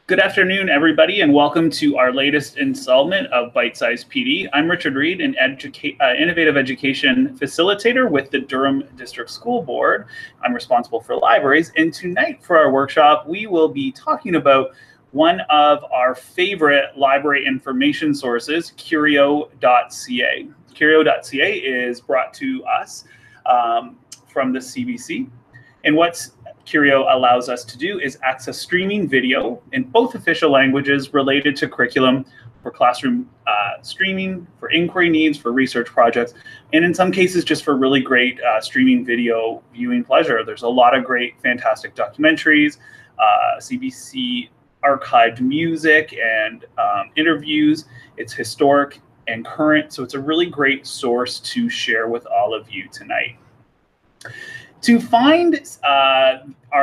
Good afternoon, everybody, and welcome to our latest installment of Bite-Sized PD. I'm Richard Reed, an innovative education facilitator with the Durham District School Board. I'm responsible for libraries, and tonight for our workshop, we will be talking about one of our favorite library information sources, Curio.ca. Curio.ca is brought to us from the CBC, and what's Curio allows us to do is access streaming video in both official languages related to curriculum for classroom streaming, for inquiry needs, for research projects, and in some cases just for really great streaming video viewing pleasure. There's a lot of great, fantastic documentaries, CBC archived music and interviews. It's historic and current, so it's a really great source to share with all of you tonight. To find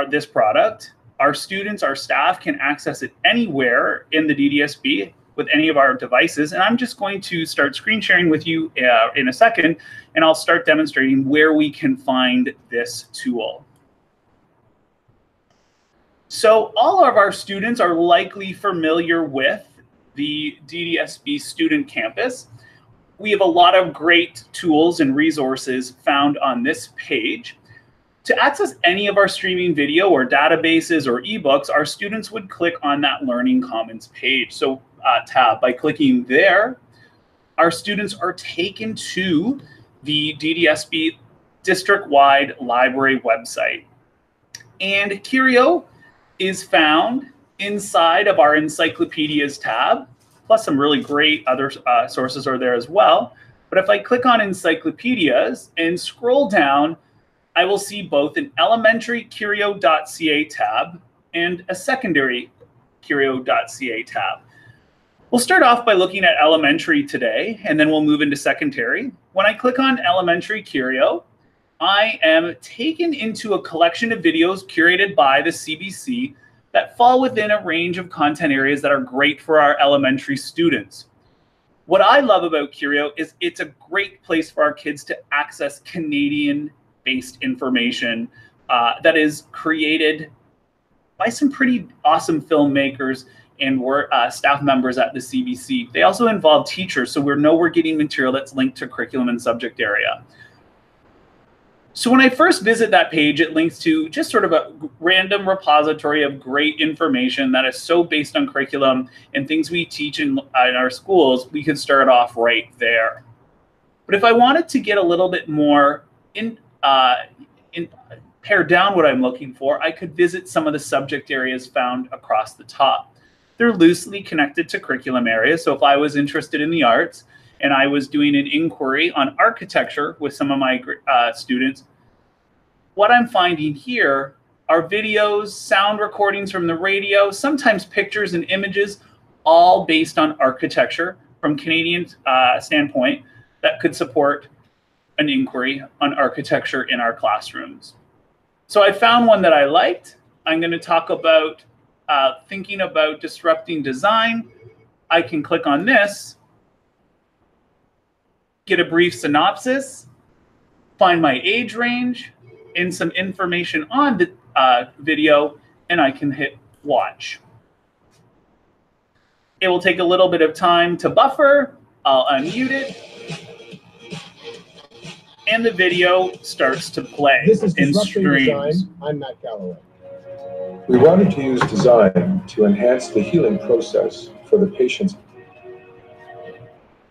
this product, our students, our staff can access it anywhere in the DDSB with any of our devices. And I'm just going to start screen sharing with you in a second, and I'll start demonstrating where we can find this tool. So all of our students are likely familiar with the DDSB Student Campus. We have a lot of great tools and resources found on this page. To access any of our streaming video or databases or ebooks, our students would click on that Learning Commons page. So tab, by clicking there, our students are taken to the DDSB district-wide library website. And Curio is found inside of our Encyclopedias tab, plus some really great other sources are there as well. But if I click on Encyclopedias and scroll down, I will see both an elementary Curio.ca tab and a secondary Curio.ca tab. We'll start off by looking at elementary today, and then we'll move into secondary. When I click on elementary Curio, I am taken into a collection of videos curated by the CBC that fall within a range of content areas that are great for our elementary students. What I love about Curio is it's a great place for our kids to access Canadian-based information that is created by some pretty awesome filmmakers and staff members at the CBC. They also involve teachers, so we know we're getting material that's linked to curriculum and subject area. So when I first visit that page, it links to just sort of a random repository of great information that is so based on curriculum and things we teach in our schools. We could start off right there. But if I wanted to get a little bit more pare down what I'm looking for, I could visit some of the subject areas found across the top. They're loosely connected to curriculum areas. So if I was interested in the arts and I was doing an inquiry on architecture with some of my students, what I'm finding here are videos, sound recordings from the radio, sometimes pictures and images, all based on architecture from Canadian standpoint that could support an inquiry on architecture in our classrooms. So I found one that I liked. I'm going to talk about thinking about disrupting design. I can click on this, get a brief synopsis, find my age range, and some information on the video, and I can hit watch. It will take a little bit of time to buffer. I'll unmute it. And the video starts to play. This is Disrupting Design. I'm Matt Galloway. We wanted to use design to enhance the healing process for the patients.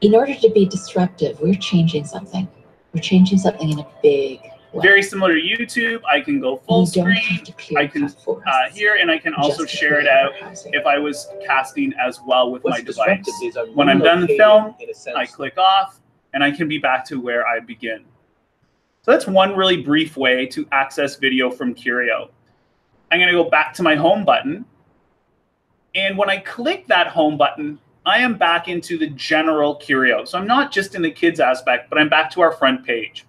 In order to be disruptive, we're changing something. We're changing something in a big way. Very similar to YouTube. I can go full screen. I can here, and I can also share it out if I was casting as well with my device. When I'm done the film, I click off, and I can be back to where I begin. So that's one really brief way to access video from Curio. I'm going to go back to my home button. And when I click that home button, I am back into the general Curio. So I'm not just in the kids aspect, but I'm back to our front page.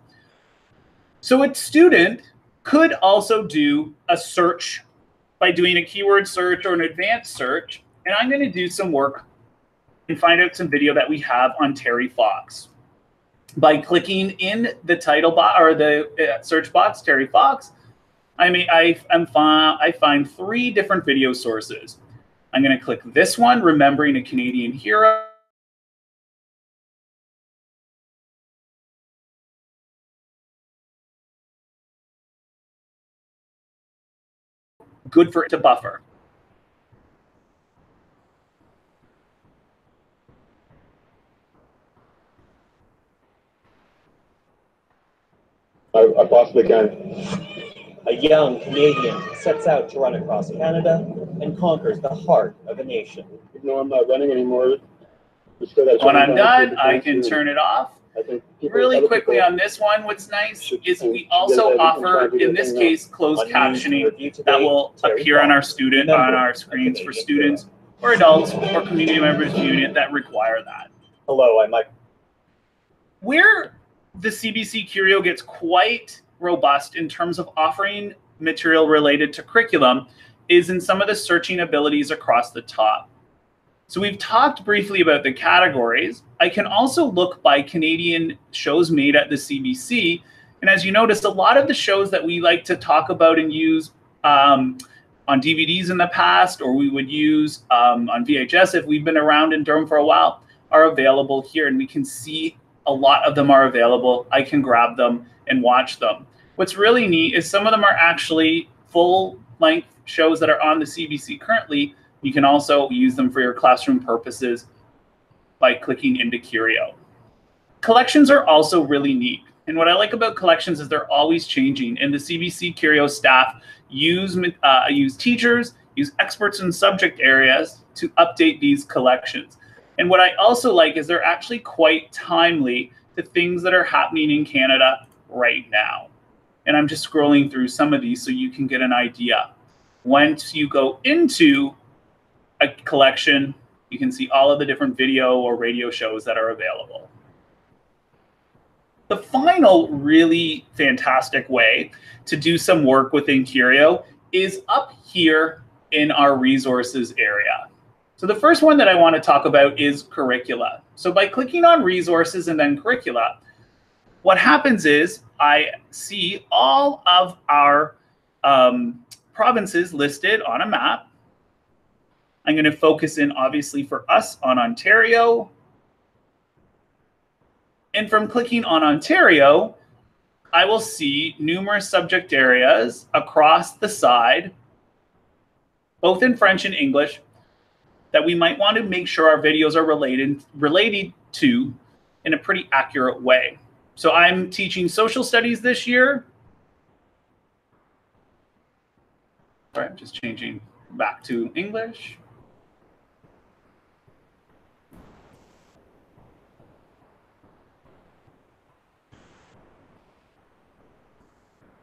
So a student could also do a search by doing a keyword search or an advanced search. And I'm going to do some work and find out some video that we have on Terry Fox. By clicking in the title box or the search box, Terry Fox, I find 3 different video sources. I'm going to click this one, Remembering a Canadian Hero. Good for it to buffer. I possibly can. A young Canadian sets out to run across Canada and conquers the heart of a nation. No, I'm not running anymore. When I'm done, I can turn it off. Really quickly on this one, what's nice is we also offer, in this case, closed captioning that will appear on our screens for students or adults or community members viewing it that require that. Hello, I'm Mike. Where the CBC Curio gets quite robust in terms of offering material related to curriculum is in some of the searching abilities across the top. So we've talked briefly about the categories. I can also look by Canadian shows made at the CBC. And as you notice, a lot of the shows that we like to talk about and use on DVDs in the past, or we would use on VHS if we've been around in Durham for a while, are available here. And we can see a lot of them are available. I can grab them and watch them. What's really neat is some of them are actually full-length shows that are on the CBC currently. You can also use them for your classroom purposes by clicking into Curio. Collections are also really neat. And what I like about collections is they're always changing. And the CBC Curio staff use teachers, use experts in subject areas to update these collections. And what I also like is they're actually quite timely to things that are happening in Canada right now. And I'm just scrolling through some of these so you can get an idea. Once you go into a collection, you can see all of the different video or radio shows that are available. The final really fantastic way to do some work within Curio is up here in our resources area. So the first one that I want to talk about is curricula. So by clicking on resources and then curricula, what happens is I see all of our provinces listed on a map. I'm going to focus in, obviously, for us on Ontario. And from clicking on Ontario, I will see numerous subject areas across the side, both in French and English, that we might want to make sure our videos are related to in a pretty accurate way. So I'm teaching social studies this year. Sorry, I'm just changing back to English.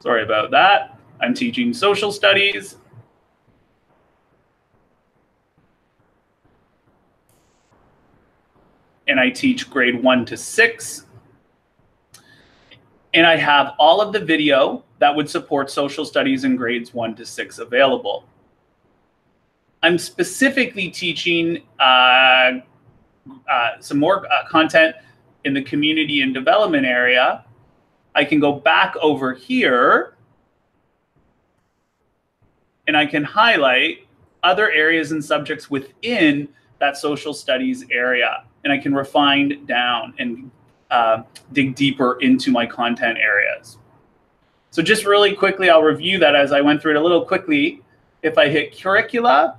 Sorry about that. I'm teaching social studies. And I teach grade 1 to 6. And I have all of the video that would support social studies in grades 1 to 6 available. I'm specifically teaching some more content in the community and development area. I can go back over here and I can highlight other areas and subjects within that social studies area. And I can refine down and dig deeper into my content areas. So just really quickly, I'll review that as I went through it a little quickly. If I hit curricula,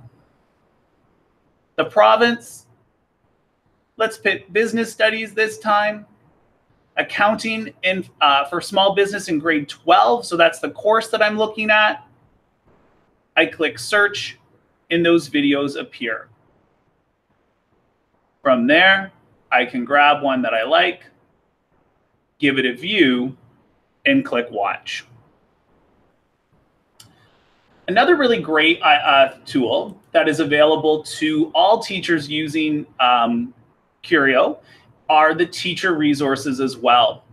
the province, let's pick business studies this time, accounting for small business in grade 12. So that's the course that I'm looking at. I click search and those videos appear. From there, I can grab one that I like, give it a view, and click watch. Another really great tool that is available to all teachers using Curio are the teacher resources as well.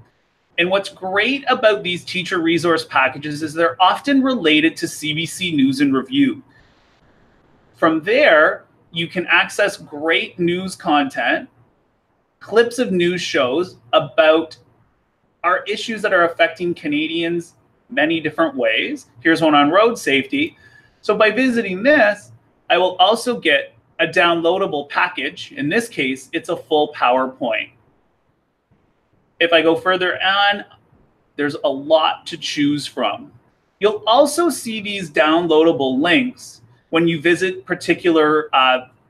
And what's great about these teacher resource packages is they're often related to CBC News and Review. From there, you can access great news content, clips of news shows about our issues that are affecting Canadians many different ways. Here's one on road safety. So by visiting this, I will also get a downloadable package. In this case, it's a full PowerPoint. If I go further on, there's a lot to choose from. You'll also see these downloadable links when you visit particular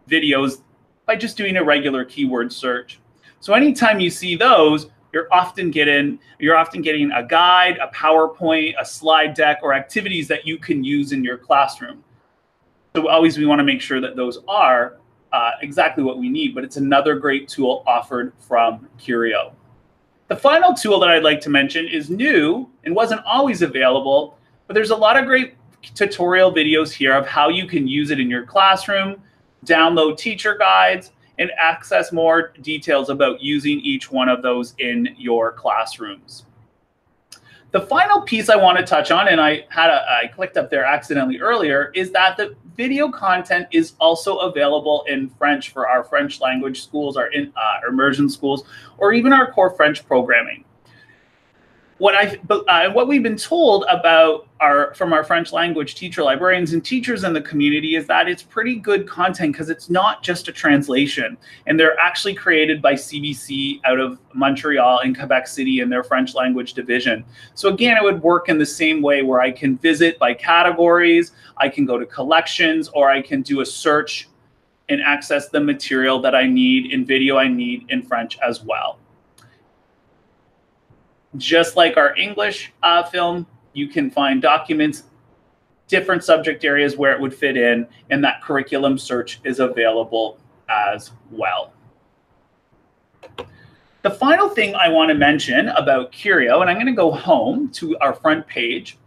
videos by just doing a regular keyword search. So anytime you see those, you're often getting a guide, a PowerPoint, a slide deck, or activities that you can use in your classroom. So always we want to make sure that those are exactly what we need, but it's another great tool offered from Curio. The final tool that I'd like to mention is new and wasn't always available, but there's a lot of great tutorial videos here of how you can use it in your classroom, download teacher guides, and access more details about using each one of those in your classrooms. The final piece I want to touch on, and I clicked up there accidentally earlier, is that the video content is also available in French for our French language schools, our immersion schools, or even our core French programming. What we've been told about from our French language teacher librarians and teachers in the community is that it's pretty good content because it's not just a translation, and they're actually created by CBC out of Montreal and Quebec City in their French language division. So again, it would work in the same way where I can visit by categories, I can go to collections, or I can do a search and access the material that I need in video I need in French as well. Just like our English film, you can find documents, different subject areas where it would fit in, and that curriculum search is available as well. The final thing I want to mention about Curio, and I'm going to go home to our front page,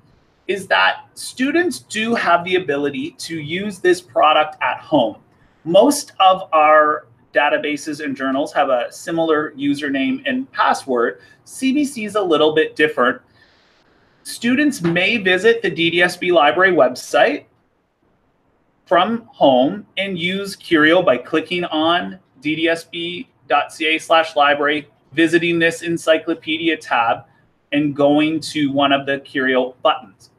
is that students do have the ability to use this product at home. Most of our databases and journals have a similar username and password. CBC is a little bit different. Students may visit the DDSB library website from home and use Curio by clicking on ddsb.ca/library, visiting this encyclopedia tab, and going to one of the Curio buttons.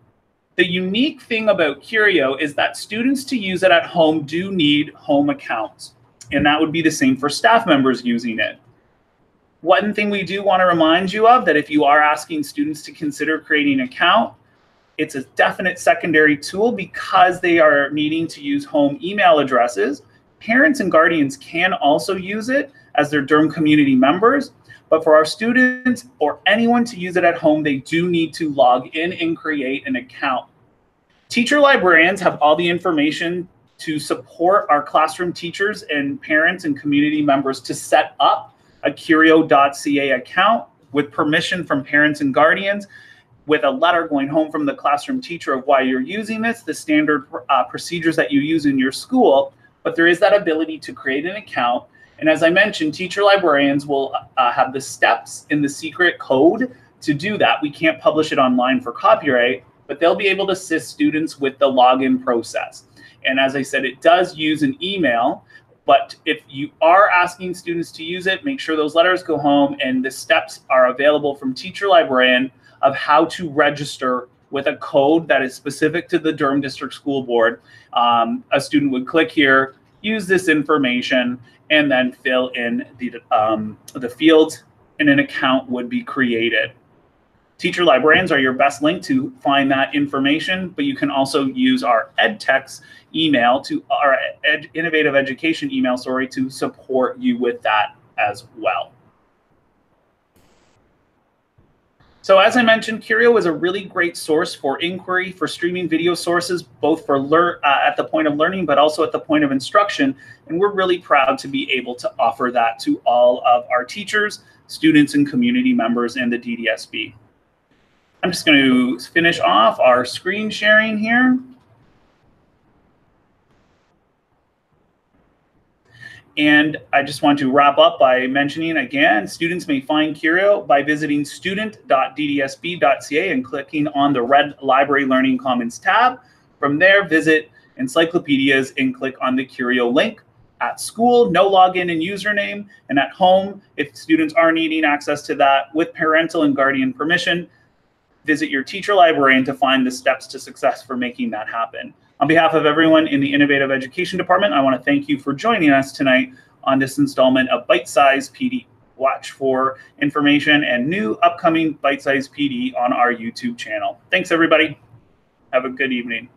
The unique thing about Curio is that students to use it at home do need home accounts. And that would be the same for staff members using it. One thing we do want to remind you of, that if you are asking students to consider creating an account, it's a definite secondary tool because they are needing to use home email addresses. Parents and guardians can also use it as their Durham community members, but for our students or anyone to use it at home, they do need to log in and create an account. Teacher librarians have all the information to support our classroom teachers and parents and community members to set up a Curio.ca account with permission from parents and guardians, with a letter going home from the classroom teacher of why you're using this, the standard procedures that you use in your school. But there is that ability to create an account. And as I mentioned, teacher librarians will have the steps in the secret code to do that. We can't publish it online for copyright, but they'll be able to assist students with the login process. And as I said, it does use an email, but if you are asking students to use it, make sure those letters go home and the steps are available from teacher librarian of how to register with a code that is specific to the Durham District School Board. A student would click here, use this information, and then fill in the fields, and an account would be created. Teacher librarians are your best link to find that information, but you can also use our EdTech's email, our Innovative Education email, to support you with that as well. So as I mentioned, Curio is a really great source for inquiry, for streaming video sources, both for at the point of learning, but also at the point of instruction. And we're really proud to be able to offer that to all of our teachers, students, and community members in the DDSB. I'm just going to finish off our screen sharing here. And I just want to wrap up by mentioning again, students may find Curio by visiting student.ddsb.ca and clicking on the red Library Learning Commons tab. From there, visit Encyclopedias and click on the Curio link. At school, no login and username. And at home, if students are needing access to that with parental and guardian permission, visit your teacher librarian to find the steps to success for making that happen. On behalf of everyone in the Innovative Education Department, I want to thank you for joining us tonight on this installment of Bite-Sized PD. Watch for information and new upcoming Bite-Sized PD on our YouTube channel. Thanks, everybody. Have a good evening.